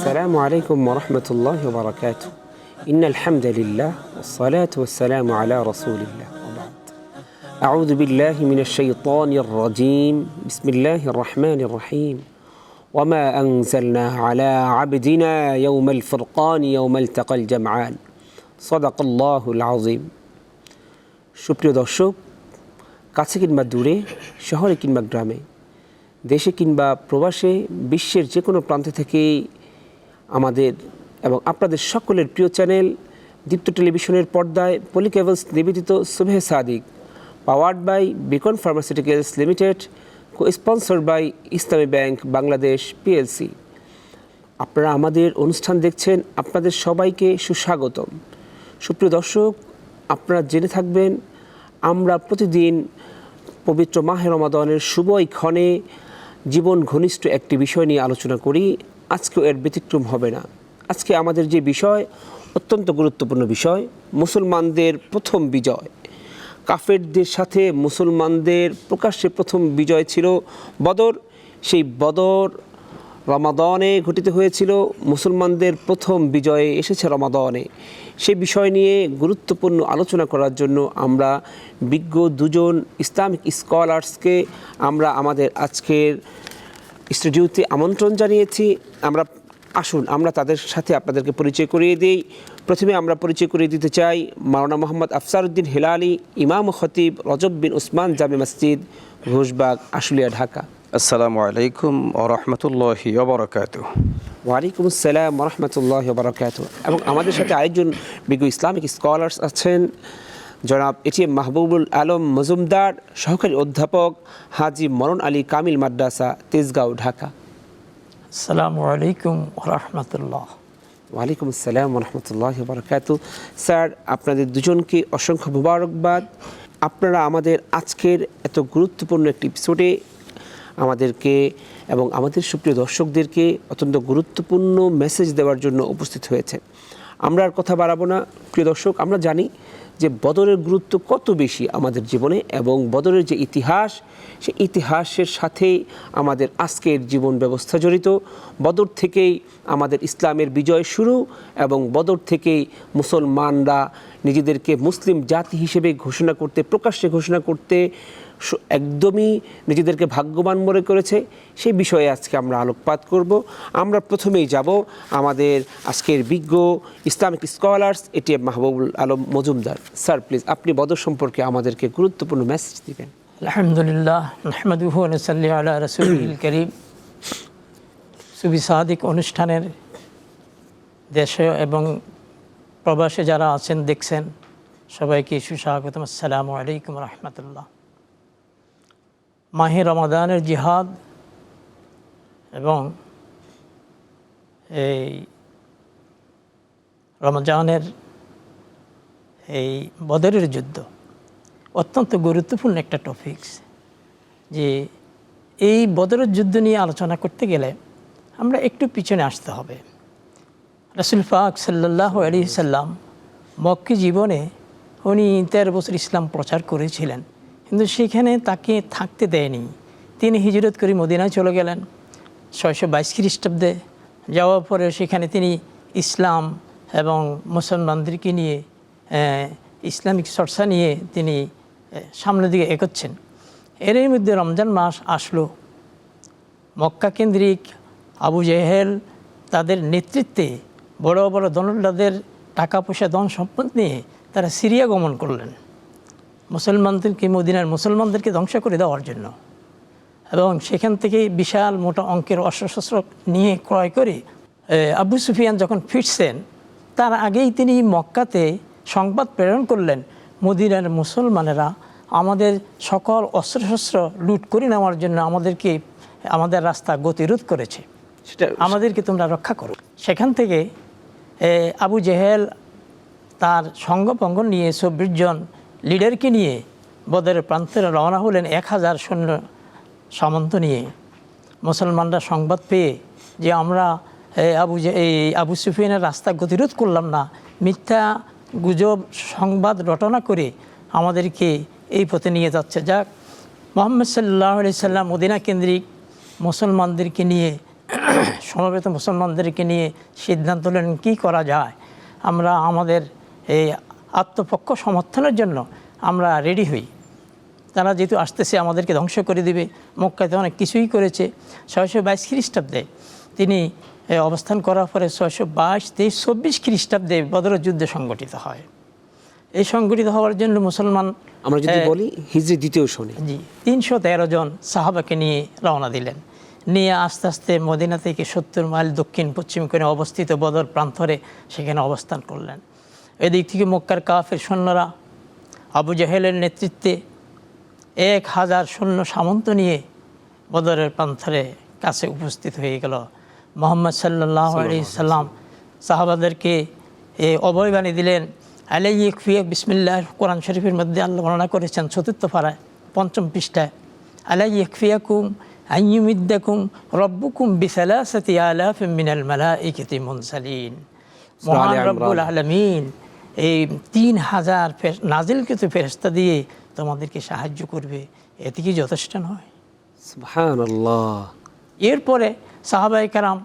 السلام عليكم ورحمة الله وبركاته. إن الحمد لله والصلاة والسلام على رسول الله وبعد. أعوذ بالله من الشيطان الرجيم. بسم الله الرحمن الرحيم. وما أنزلنا على عبدنا يوم الفرقان يوم التقى الجمعان. صدق الله العظيم. সুপ্রিয় দর্শক, কাছে কিংবা দূরে, শহরে কিংবা গ্রামে, দেশে কিংবা প্রবাসে, বিশ্বের যে কোনো প্রান্ত থেকে আমাদের এবং আপনাদের সকলের প্রিয় চ্যানেল দীপ্ত টেলিভিশনের পর্দায় পলি কেবলস নিবেদিত Subhe Sadiq, powered by Beacon pharmaceuticals limited, co sponsored by Islami bank Bangladesh PLC. আপনারা আমাদের অনুষ্ঠান দেখছেন, আপনাদের সবাইকে সুস্বাগতম। সুপ্রিয় দর্শক, আপনারা জেনে থাকবেন আমরা প্রতিদিন পবিত্র মাহে রমাদানের শুভ এই ক্ষণে জীবন ঘনিষ্ঠ একটি বিষয় নিয়ে আলোচনা করি। আজকেও এর ব্যতিক্রম হবে না। আজকে আমাদের যে বিষয় অত্যন্ত গুরুত্বপূর্ণ বিষয়, মুসলমানদের প্রথম বিজয়। কাফেরদের সাথে মুসলমানদের প্রকাশ্যে প্রথম বিজয় ছিল বদর। সেই বদর রমাদানে ঘটিত হয়েছিল। মুসলমানদের প্রথম বিজয়ে এসেছে রমাদানে। সেই বিষয় নিয়ে গুরুত্বপূর্ণ আলোচনা করার জন্য আমরা বিজ্ঞ দুজন ইসলামিক স্কলার্সকে আমরা আমাদের আজকের স্টুডিওতে আমন্ত্রণ জানিয়েছি। আসুন আমরা তাদের সাথে আপনাদেরকে পরিচয় করিয়ে দিই। প্রথমে আমরা পরিচয় করিয়ে দিতে চাই মাওলানা মোহাম্মদ আফসারউদ্দিন হেলালি, ইমাম ও খতিব, রজব বিন উসমান জামে মসজিদ, ঘোষবাগ, আশুলিয়া, ঢাকা। আসসালামু আলাইকুম ওয়া রাহমাতুল্লাহি ওয়া বারাকাতুহু। ওয়ালাইকুম আসসালাম ওয়া রাহমাতুল্লাহি ওয়া বারাকাতুহু। এবং আমাদের সাথে আরেকজন বিজ্ঞ ইসলামিক স্কলার্স আছেন, জনাব এটিএম মাহবুবুল আলম মজুমদার, সহকারী অধ্যাপক, হাজি মরণ আলী কামিল মাদ্রাসা, তেজগাঁও, ঢাকা। আসসালামু আলাইকুম ওয়া রাহমাতুল্লাহ। ওয়ালাইকুম আসসালাম ওয়া রাহমাতুল্লাহি ওয়া বারাকাতুহু। স্যার, আপনাদের দুজনকে অসংখ্য মোবারকবাদ। আপনারা আমাদের আজকের এত গুরুত্বপূর্ণ একটি এপিসোডে আমাদেরকে এবং আমাদের সুপ্রিয় দর্শকদেরকে অত্যন্ত গুরুত্বপূর্ণ মেসেজ দেওয়ার জন্য উপস্থিত হয়েছে। আমরা আর কথা বাড়াবো না। প্রিয় দর্শক, আমরা জানি যে বদরের গুরুত্ব কত বেশি আমাদের জীবনে, এবং বদরের যে ইতিহাস, সেই ইতিহাসের সাথেই আমাদের আজকের জীবন ব্যবস্থা জড়িত। বদর থেকেই আমাদের ইসলামের বিজয় শুরু, এবং বদর থেকেই মুসলমানরা নিজেদেরকে মুসলিম জাতি হিসেবে প্রকাশ্যে ঘোষণা করতে একদমই নিজেদেরকে ভাগ্যবান মনে করেছে। সেই বিষয়ে আজকে আমরা আলোকপাত করব। আমরা প্রথমেই যাব আমাদের আজকের বিজ্ঞ Islamic scholars ATM Mahbubul Alam Majumdar. Sir, please আপনি বদর সম্পর্কে আমাদেরকে গুরুত্বপূর্ণ মেসেজ দিবেন। আলহামদুলিল্লাহ, নাহমাদুহু ওয়া নুসাল্লি আলা রাসূলিল কারীম। সুবহি সাদিক অনুষ্ঠানের দেশে এবং প্রবাসে যারা আছেন দেখছেন, সবাইকে সুস্বাগতম। আসসালামু আলাইকুম ওয়া রাহমাতুল্লাহ। মাহে রমাদানের জিহাদ এবং এই রমজানের এই বদরের যুদ্ধ অত্যন্ত গুরুত্বপূর্ণ একটা টপিকস। যে এই বদরের যুদ্ধ নিয়ে আলোচনা করতে গেলে আমরা একটু পিছনে আসতে হবে। রাসূল পাক সাল্লাল্লাহু আলাইহি সাল্লাম মক্কি জীবনে উনি 13 বছর ইসলাম প্রচার করেছিলেন, কিন্তু সেখানে তাকে থাকতে দেয়নি। তিনি হিজরত করে মদিনায় চলে গেলেন 622 খ্রিস্টাব্দে। যাওয়ার পরে সেখানে তিনি ইসলাম এবং মুসলমানদেরকে নিয়ে ইসলামিক চর্চা নিয়ে তিনি সামনের দিকে এগোচ্ছেন। এরই মধ্যে রমজান মাস আসলো। মক্কা কেন্দ্রিক আবু জেহেল তাদের নেতৃত্বে বড় বড় দনল্লাদের টাকা পয়সা, ধন সম্পদ নিয়ে তারা সিরিয়া গমন করলেন মুসলমানদেরকে, মদিনার মুসলমানদেরকে ধ্বংস করে দেওয়ার জন্য। এবং সেখান থেকে বিশাল মোটা অঙ্কের অস্ত্রশস্ত্র নিয়ে ক্রয় করে আবু সুফিয়ান যখন ফিরছেন, তার আগেই তিনি মক্কাতে সংবাদ প্রেরণ করলেন, মদিনার মুসলমানেরা আমাদের সকল অস্ত্রশস্ত্র লুট করে নেওয়ার জন্য আমাদের রাস্তা গতিরোধ করেছে, আমাদেরকে তোমরা রক্ষা করো। সেখান থেকে আবু জেহেল তার সঙ্গপঙ্গ নিয়ে 24 জন লিডারকে নিয়ে বদরের প্রান্তে রওনা হলেন 1000 সৈন্য সামন্ত নিয়ে। মুসলমানরা সংবাদ পেয়ে যে আমরা আবু সুফিয়ানের রাস্তা গতিরোধ করলাম না, মিথ্যা গুজব সংবাদ রটনা করে আমাদেরকে এই পথে নিয়ে যাচ্ছে। যাক, মুহাম্মদ সাল্লাল্লাহু আলাইহি সাল্লাম মদিনা কেন্দ্রিক মুসলমানদেরকে নিয়ে সমবেত মুসলমানদেরকে নিয়ে সিদ্ধান্ত নিলেন কী করা যায়, আমরা আমাদের এই আত্মপক্ষ সমর্থনের জন্য আমরা রেডি হই। তারা যেহেতু আসতেছে আমাদেরকে ধ্বংস করে দিবে, মক্কাতে অনেক কিছুই করেছে। 622 খ্রিস্টাব্দে তিনি অবস্থান করার পরে 622, 23, 24 খ্রিস্টাব্দে বদরের যুদ্ধ সংগঠিত হয়। এই সংগঠিত হওয়ার জন্য মুসলমান, আমরা যদি বলি হিজরি দ্বিতীয় সনে, 313 জন সাহাবাকে নিয়ে রওনা দিলেন। নিয়ে আস্তে আস্তে মদিনা থেকে 70 মাইল দক্ষিণ পশ্চিম কোণে অবস্থিত বদর প্রান্তরে সেখানে অবস্থান করলেন। এদিক থেকে মক্কার কাফের সৈন্যরা আবু জাহেলের নেতৃত্বে 1000 সৈন্য সামন্ত নিয়ে বদরের প্রান্তরে কাছে উপস্থিত হয়ে গেল। মুহাম্মদ সাল্লাল্লাহু আলাইহি সাল্লাম সাহাবাদেরকে অভয়বাণী দিলেন। আলাইয়াকফিয়া বিসমিল্লাহ, কোরআন শরীফের মধ্যে আল্লাহ বর্ণনা করেছেন 4th পারায় 5ম পৃষ্ঠায়, আলাইয়াকফিয়াকুম আইয়ুমিদ্দাকুম রব্বুকুম বিসালাসাতি আলাফিম মিনাল মালাইকাতি মুনসালিন। মহান রব্বুল আলামিন এই 3000 নাজিলকৃত ফেরেশতা দিয়ে তোমাদেরকে সাহায্য করবে, এতে কি যথেষ্ট নয়? সুবহানাল্লাহ। এরপরে সাহাবায়ে কেরাম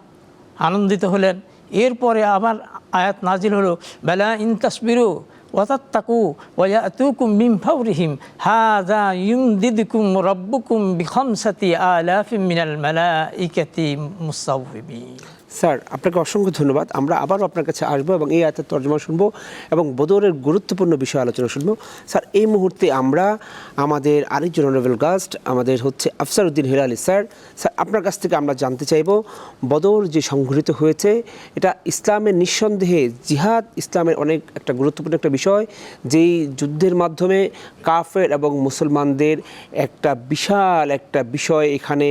আনন্দিত হলেন। এরপরে আবার আয়াত নাজিল হলো, বালা ইন তাসবিরু ওয়া তাত্তাকু ওয়া ইয়াতুকুম মিন ফাওরিহিম হাযা ইউমদিদকুম রাব্বুকুম বিখামসাতি আলাফিম মিনাল মালাইকাতি মুসাওবিমিন। স্যার, আপনাকে অসংখ্য ধন্যবাদ। আমরা আবারও আপনার কাছে আসবো এবং এই আয়াতের তর্জমা শুনবো এবং বদরের গুরুত্বপূর্ণ বিষয় আলোচনা শুনবো। স্যার, এই মুহূর্তে আমরা আমাদের আরেকজন অনারেবল গাস্ট আমাদের হচ্ছে আফসার উদ্দিন হিলালি স্যার। স্যার, আপনার কাছ থেকে আমরা জানতে চাইব, বদর যে সংঘটিত হয়েছে এটা ইসলামের নিঃসন্দেহে জিহাদ ইসলামের অনেক একটা গুরুত্বপূর্ণ একটা বিষয়, যেই যুদ্ধের মাধ্যমে কাফের এবং মুসলমানদের একটা বিশাল একটা বিষয় এখানে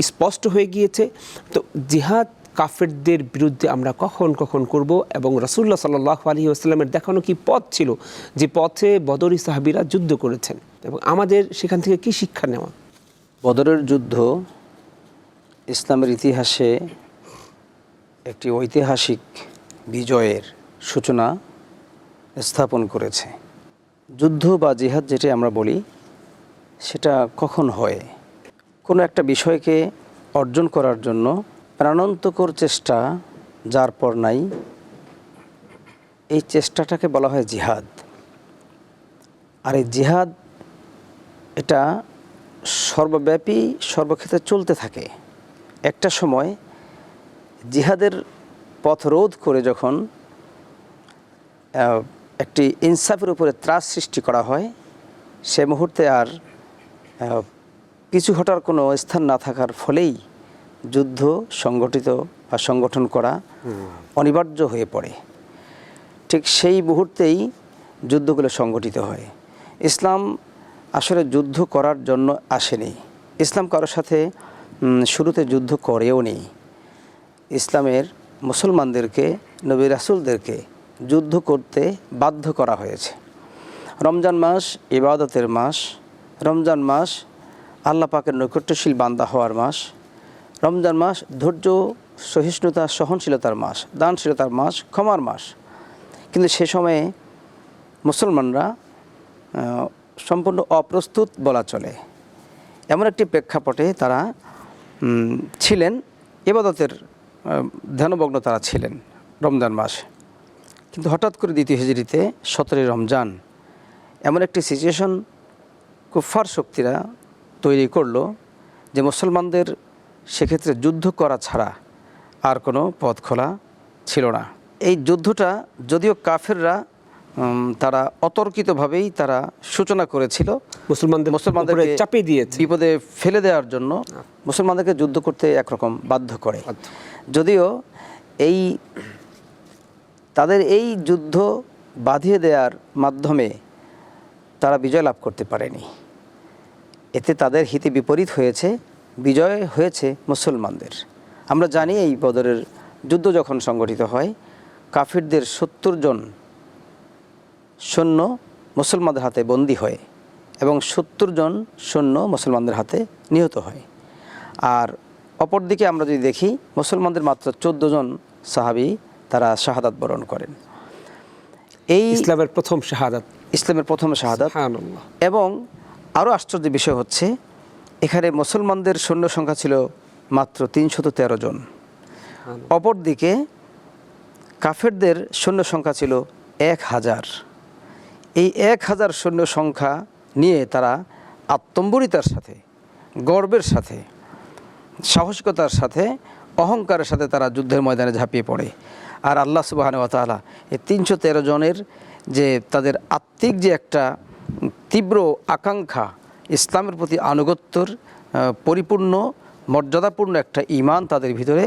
স্পষ্ট হয়ে গিয়েছে। তো জিহাদ কাফেরদের বিরুদ্ধে আমরা কখন কখন করব এবং রাসূলুল্লাহ সাল্লাল্লাহু আলাইহি ওয়াসাল্লামের দেখানো কি পথ ছিল, যে পথে বদরি সাহাবীরা যুদ্ধ করেছেন, এবং আমাদের সেখান থেকে কি শিক্ষা নেওয়া? বদরের যুদ্ধ ইসলামের ইতিহাসে একটি ঐতিহাসিক বিজয়ের সূচনা স্থাপন করেছে। যুদ্ধ বা জিহাদ যেটা আমরা বলি, সেটা কখন হয়? কোনো একটা বিষয়কে অর্জন করার জন্য প্রাণান্তকর চেষ্টা যার পর নাই, এই চেষ্টাটাকে বলা হয় জিহাদ। আর এই জিহাদ এটা সর্বব্যাপী সর্বক্ষেত্রে চলতে থাকে। একটা সময় জিহাদের পথ রোধ করে যখন একটি ইনসাফের উপরে ত্রাস সৃষ্টি করা হয়, সে মুহূর্তে আর পিছু হটার কোনো স্থান না থাকার ফলেই যুদ্ধ সংগঠিত বা সংগঠন করা অনিবার্য হয়ে পড়ে। ঠিক সেই মুহূর্তেই যুদ্ধগুলো সংগঠিত হয়। ইসলাম আসলে যুদ্ধ করার জন্য আসেনি। ইসলাম কারোর সাথে শুরুতে যুদ্ধ করেও নেই। ইসলামের মুসলমানদেরকে, নবী রাসূলদেরকে যুদ্ধ করতে বাধ্য করা হয়েছে। রমজান মাস ইবাদতের মাস, রমজান মাস আল্লাহ পাকের নৈকট্যশীল বান্দা হওয়ার মাস, রমজান মাস ধৈর্য, সহিষ্ণুতা, সহনশীলতার মাস, দানশীলতার মাস, ক্ষমার মাস। কিন্তু সে সময়ে মুসলমানরা সম্পূর্ণ অপ্রস্তুত বলা চলে। এমন একটি প্রেক্ষাপটে তারা ছিলেন, ইবাদতের ধ্যানমগ্ন তারা ছিলেন রমজান মাসে। কিন্তু হঠাৎ করে দ্বিতীয় হিজরিতে 17 রমজান এমন একটি সিচুয়েশন কুফার শক্তিরা তৈরি করলো যে মুসলমানদের সেক্ষেত্রে যুদ্ধ করা ছাড়া আর কোনো পথ খোলা ছিল না। এই যুদ্ধটা যদিও কাফেররা তারা অতর্কিতভাবেই তারা সূচনা করেছিল, মুসলমানদেরকে চাপিয়ে দিয়েছে, বিপদে ফেলে দেওয়ার জন্য মুসলমানদেরকে যুদ্ধ করতে একরকম বাধ্য করে। যদিও তাদের এই যুদ্ধ বাঁধিয়ে দেওয়ার মাধ্যমে তারা বিজয় লাভ করতে পারেনি। এতে তাদের হিতে বিপরীত হয়েছে, বিজয় হয়েছে মুসলমানদের। আমরা জানি এই বদরের যুদ্ধ যখন সংগঠিত হয়, কাফিরদের 70 জন সৈন্য মুসলমানদের হাতে বন্দী হয় এবং 70 জন সৈন্য মুসলমানদের হাতে নিহত হয়। আর অপরদিকে আমরা যদি দেখি, মুসলমানদের মাত্র 14 জন সাহাবী তারা শাহাদাত বরণ করেন। এই ইসলামের প্রথম শাহাদাত, সুবহানাল্লাহ। এবং আরও আশ্চর্যের বিষয় হচ্ছে, এখানে মুসলমানদের সৈন্য সংখ্যা ছিল মাত্র 313 জন, অপরদিকে কাফেরদের সৈন্য সংখ্যা ছিল 1000। এই 1000 সৈন্য সংখ্যা নিয়ে তারা আত্মম্বরিতার সাথে, গর্বের সাথে, সাহসিকতার সাথে, অহংকারের সাথে তারা যুদ্ধের ময়দানে ঝাঁপিয়ে পড়ে। আর আল্লাহ সুবহানাহু ওয়া তাআলা এই 313 জনের যে তাদের আত্মিক যে একটা তীব্র আকাঙ্ক্ষা, ইসলামের প্রতি আনুগত্যর পরিপূর্ণ মর্যাদাপূর্ণ একটা ঈমান তাদের ভিতরে,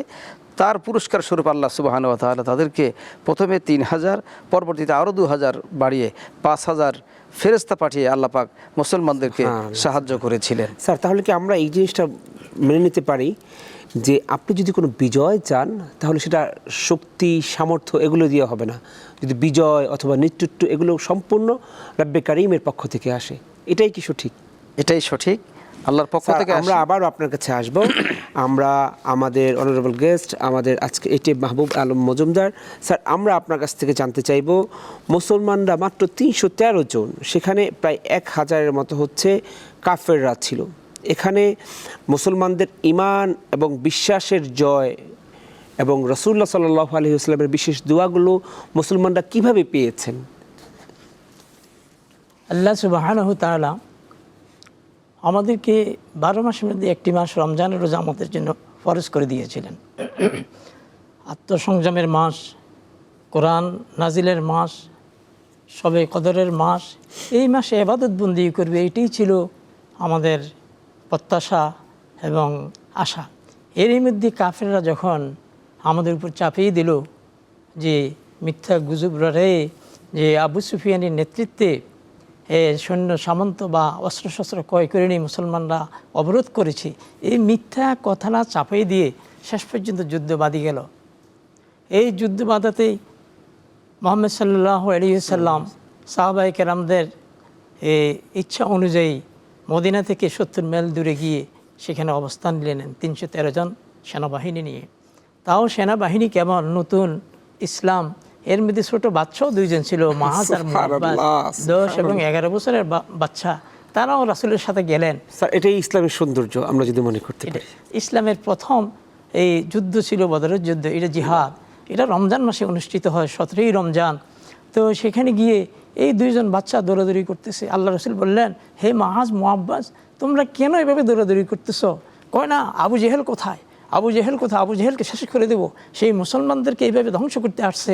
তার পুরস্কার স্বরূপ আল্লাহ সুবহানাহু ওয়া তাআলা তাদেরকে প্রথমে 3000, পরবর্তীতে আরও 2000 বাড়িয়ে 5000 ফেরেশতা পাঠিয়ে আল্লাহ পাক মুসলমানদেরকে সাহায্য করেছিলেন। স্যার, তাহলে কি আমরা এই জিনিসটা মেনে নিতে পারি যে আপনি যদি কোনো বিজয় চান তাহলে সেটা শক্তি, সামর্থ্য এগুলো দিয়ে হবে না, যদি বিজয় অথবা নেতৃত্ব এগুলো সম্পূর্ণ রব্বে কারিমের পক্ষ থেকে আসে, এটাই কি সঠিক? এটাই সঠিক, আল্লাহর পক্ষ থেকে। আমরা আবারও আপনার কাছে আসব। আমরা আমাদের অনারেবল গেস্ট, আমাদের আজকে এটি মাহবুব আলম মজুমদার স্যার, আমরা আপনার কাছ থেকে জানতে চাইব, মুসলমানরা মাত্র 313 জন, সেখানে প্রায় 1000-এর মতো হচ্ছে কাফেররা ছিল। এখানে মুসলমানদের ঈমান এবং বিশ্বাসের জয় এবং রাসূলুল্লাহ সাল্লাল্লাহু আলাইহি ওয়াসাল্লামের বিশেষ দোয়াগুলো মুসলমানরা কিভাবে পেয়েছেন? আল্লাহ সুবহানাহু তাআলা আমাদেরকে 12 মাসের মধ্যে একটি মাস রমজানের রোজা আমাদের জন্য ফরজ করে দিয়েছিলেন। আত্মসংযমের মাস, কোরআন নাজিলের মাস, শবে কদরের মাস, এই মাসে ইবাদত বন্দি করবে, এটাই ছিল আমাদের প্রত্যাশা এবং আশা। এরই মধ্যে কাফেররা যখন আমাদের উপর চাপিয়ে দিল যে মিথ্যা গুজবরে যে আবু সুফিয়ানের নেতৃত্বে সৈন্য সামন্ত বা অস্ত্রশস্ত্র ক্রয় করে নিয়ে মুসলমানরা অবরোধ করেছে, এই মিথ্যা কথাটা চাপিয়ে দিয়ে শেষ পর্যন্ত যুদ্ধ বাঁধি গেল। এই যুদ্ধ বাঁধাতেই মুহাম্মদ সাল্লাল্লাহু আলাইহি ওয়াসাল্লাম সাহাবায়ে কেরামদের ইচ্ছা অনুযায়ী মদিনা থেকে 70 মাইল দূরে গিয়ে সেখানে অবস্থান নিলেন 313 জন সেনাবাহিনী নিয়ে। তাও সেনাবাহিনী কেমন নতুন ইসলাম, এর মধ্যে ছোট বাচ্চাও 2 জন ছিল, মাহাজ আর মুআব্বাদ, 10 এবং 11 বছরের বাচ্চা, তারাও রাসূলের সাথে গেলেন। স্যার, এটাই ইসলামের সৌন্দর্য আমরা যদি মনে করতে পারি। ইসলামের প্রথম এই যুদ্ধ ছিল বদরের যুদ্ধ, এটা জিহাদ, এটা রমজান মাসে অনুষ্ঠিত হয়, 17ই রমজান। তো সেখানে গিয়ে এই 2 জন বাচ্চা দৌড়াদৌড়ি করতেছে। আল্লাহ রাসূল বললেন, হে মাহাজ মুআব্বাদ, তোমরা কেন এভাবে দৌড়াদৌড়ি করতেছো? কয় না, আবু জেহেল কোথায়, আবু জেহেল কোথায়, আবু জেহেলকে শেষ করে দেবো, সেই মুসলমানদেরকে এইভাবে ধ্বংস করতে আসছে।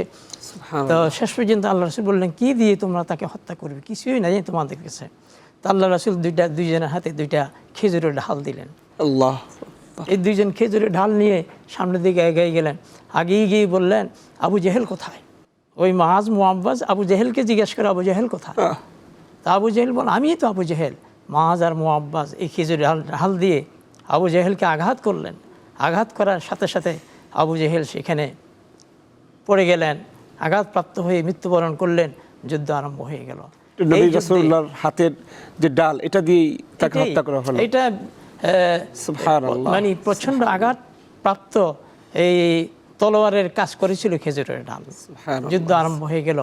তো শেষ পর্যন্ত আল্লাহ রাসূল বললেন, কি দিয়ে তোমরা তাকে হত্যা করবে, কিছুই নাই তোমাদের কাছে। তো আল্লাহ রাসূল 2 জনের হাতে 2টা খেজুরের ঢাল দিলেন। আল্লাহ, এই 2 জন খেজুরের ঢাল নিয়ে সামনের দিকে এগিয়ে গেলেন। আগেই গিয়ে বললেন, আবু জেহেল কোথায়? ওই মাহাজ মুআব্বাদ আবু জেহেলকে জিজ্ঞেস করে, আবু জেহেল কোথায়? তা আবু জেহেল বল, আমিই তো আবু জেহেল। মাহাজ আর মুআব্বাদ এই খেজুরের ঢাল দিয়ে আবু জেহেলকে আঘাত করলেন। আঘাত করার সাথে সাথে আবু জেহেল সেখানে পড়ে গেলেন, আঘাতপ্রাপ্ত হয়ে মৃত্যুবরণ করলেন। যুদ্ধ আরম্ভ হয়ে গেল। নবী রাসূলুল্লাহর হাতের যে ডাল, এটা দিয়ে তাকে হত্যা করা হলো। এটা সুবহানাল্লাহ, মানে প্রচণ্ড আঘাত প্রাপ্ত এই তলোয়ারের কাজ করেছিল খেজুরের ডাল। যুদ্ধ আরম্ভ হয়ে গেল।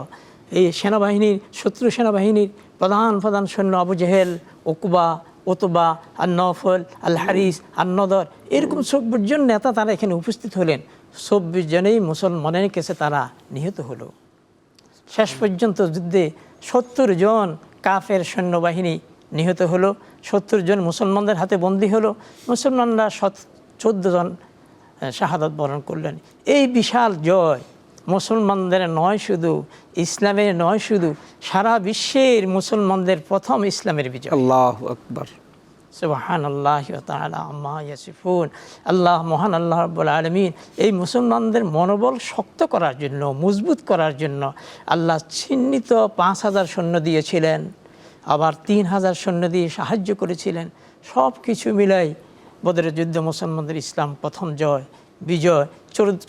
এই সেনাবাহিনীর, শত্রু সেনাবাহিনীর প্রধান সৈন্য আবু জেহেল, উকবা, উতবা, আর নফল, আল হারিস, আর নদর, এরকম 24 জন নেতা তারা এখানে উপস্থিত হলেন। 24 জনেই মুসলমানের কাছে তারা নিহত হলো। শেষ পর্যন্ত যুদ্ধে 70 জন কাফের সৈন্যবাহিনী নিহত হলো, 70 জন মুসলমানদের হাতে বন্দী হলো। মুসলমানরা 14 জন শাহাদাত বরণ করলেন। এই বিশাল জয় মুসলমানদের নয়, শুধু ইসলামের নয়, শুধু সারা বিশ্বের মুসলমানদের প্রথম ইসলামের বিজয়। আল্লাহু আকবার। সুবহানাল্লাহি ওয়া তাআলা আম্মা ইয়াসিফুন। আল্লাহ মহান, আল্লাহ রাব্বুল আলামিন এই মুসলমানদের মনোবল শক্ত করার জন্য, মজবুত করার জন্য আল্লাহ চিহ্নিত 5000 সৈন্য দিয়েছিলেন, আবার 3000 সৈন্য দিয়ে সাহায্য করেছিলেন। সব কিছু মিলাই বদরের যুদ্ধে মুসলমানদের ইসলাম প্রথম জয়, বিজয়,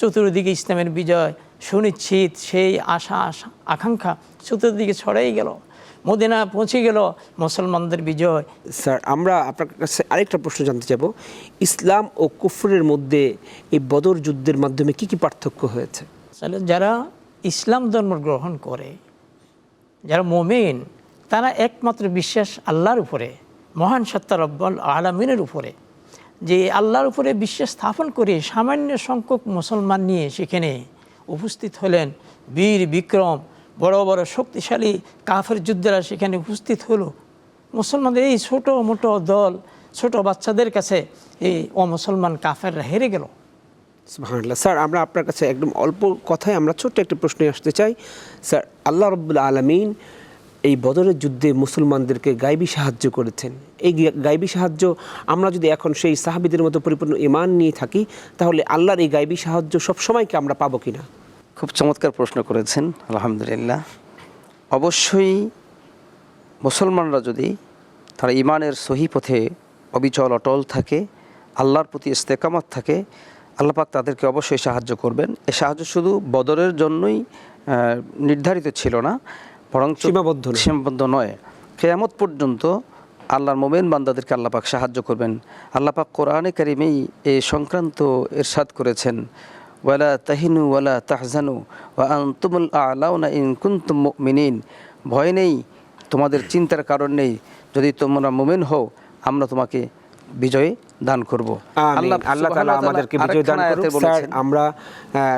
চতুর্দিকে ইসলামের বিজয় সুনিশ্চিত। সেই আশা আকাঙ্ক্ষা চতুর্দিকে ছড়াই গেল, মদিনা পৌঁছে গেল মুসলমানদের বিজয়। স্যার, আমরা আপনার কাছে আরেকটা প্রশ্ন জানতে চাইব, ইসলাম ও কুফরের মধ্যে এই বদর যুদ্ধের মাধ্যমে কি কি পার্থক্য হয়েছে? আসলে যারা ইসলাম ধর্ম গ্রহণ করে, যারা মুমিন, তারা একমাত্র বিশ্বাস আল্লাহর উপরে, মহান সত্তা রব্বুল আলামিনের উপরে। যে আল্লাহর উপরে বিশ্বাস স্থাপন করে সামান্য সংখ্যক মুসলমান নিয়ে সেখানে উপস্থিত হলেন। বীর বিক্রম বড় বড় শক্তিশালী কাফের যোদ্ধারা সেখানে উপস্থিত হলো। মুসলমানদের এই ছোটো মোটো দল, ছোট বাচ্চাদের কাছে এই অমুসলমান কাফেররা হেরে গেল। সুবহানাল্লাহ। স্যার, আমরা আপনার কাছে একদম অল্প কথায় আমরা ছোট্ট একটা প্রশ্নে আসতে চাই। স্যার, আল্লাহ রাব্বুল আলামিন এই বদরের যুদ্ধে মুসলমানদেরকে গায়বী সাহায্য করেছেন। এই গায়বী সাহায্য আমরা যদি এখন সেই সাহাবীদের মতো পরিপূর্ণ ঈমান নিয়ে থাকি, তাহলে আল্লাহর এই গায়বী সাহায্য সবসময় কি আমরা পাবো কিনা? খুব চমৎকার প্রশ্ন করেছেন, আলহামদুলিল্লাহ। অবশ্যই মুসলমানরা যদি তারা ঈমানের সহি পথে অবিচল অটল থাকে, আল্লাহর প্রতি ইস্তেকামত থাকে, আল্লাহ পাক তাদেরকে অবশ্যই সাহায্য করবেন। এই সাহায্য শুধু বদরের জন্যই নির্ধারিত ছিল না, বরং সীমাবদ্ধ নয়। কিয়ামত পর্যন্ত আল্লাহর মোমেন বান্দাদেরকে আল্লাহ পাক সাহায্য করবেন। আল্লাহ পাক কোরআনে কারিমেই এই সংক্রান্ত ইরশাদ করেছেন, ওয়ালা তাহিনু ওয়ালা তাহজানু ওয়া আনতুমুল আ'লাউনা ইন কুনতুম মুমিনিন। ভয় নেই, তোমাদের চিন্তার কারণ নেই, যদি তোমরা মুমিন হও আমরা তোমাকে বিজয় দান করব। আল্লাহ তাআলা আমাদেরকে বিজয় দান করুন। স্যার, আমরা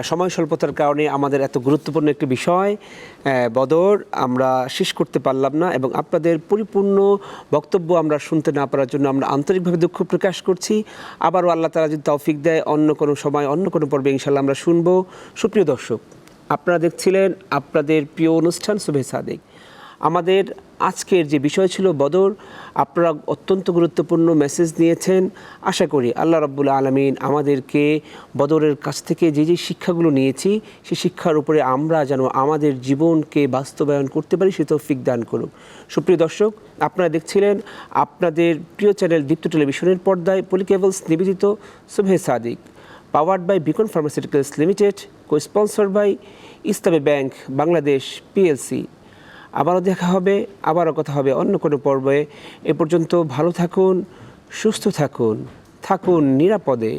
সময় স্বল্পতার কারণে আমাদের এত গুরুত্বপূর্ণ একটি বিষয় বদর আমরা শেষ করতে পারলাম না, এবং আপনাদের পরিপূর্ণ বক্তব্য আমরা শুনতে না পারার জন্য আমরা আন্তরিকভাবে দুঃখ প্রকাশ করছি। আবারও আল্লাহ তাআলা যদি তৌফিক দেয় অন্য কোনো সময় অন্য কোনো পর্বে ইনশাআল্লাহ আমরা শুনবো। সুপ্রিয় দর্শক, আপনারা দেখছিলেন আপনাদের প্রিয় অনুষ্ঠান সুবহে সাদিক। আমাদের আজকের যে বিষয় ছিল বদর, আপনারা অত্যন্ত গুরুত্বপূর্ণ মেসেজ নিয়েছেন। আশা করি আল্লাহ রাব্বুল আলামিন আমাদেরকে বদরের কাছ থেকে যে যে শিক্ষাগুলো নিয়েছি সেই শিক্ষার উপরে আমরা যেন আমাদের জীবনকে বাস্তবায়ন করতে পারি সে তৌফিক দান করুক। সুপ্রিয় দর্শক, আপনারা দেখছিলেন আপনাদের প্রিয় চ্যানেল দীপ্ত টেলিভিশনের পর্দায় পলিকেবলস নিবেদিত Subhe Sadiq, powered by Beacon pharmaceuticals limited, co sponsor by Islami bank Bangladesh PLC. আবারও দেখা হবে, আবারও কথা হবে অন্য কোনো পর্বে। এ পর্যন্ত ভালো থাকুন, সুস্থ থাকুন, থাকুন নিরাপদে।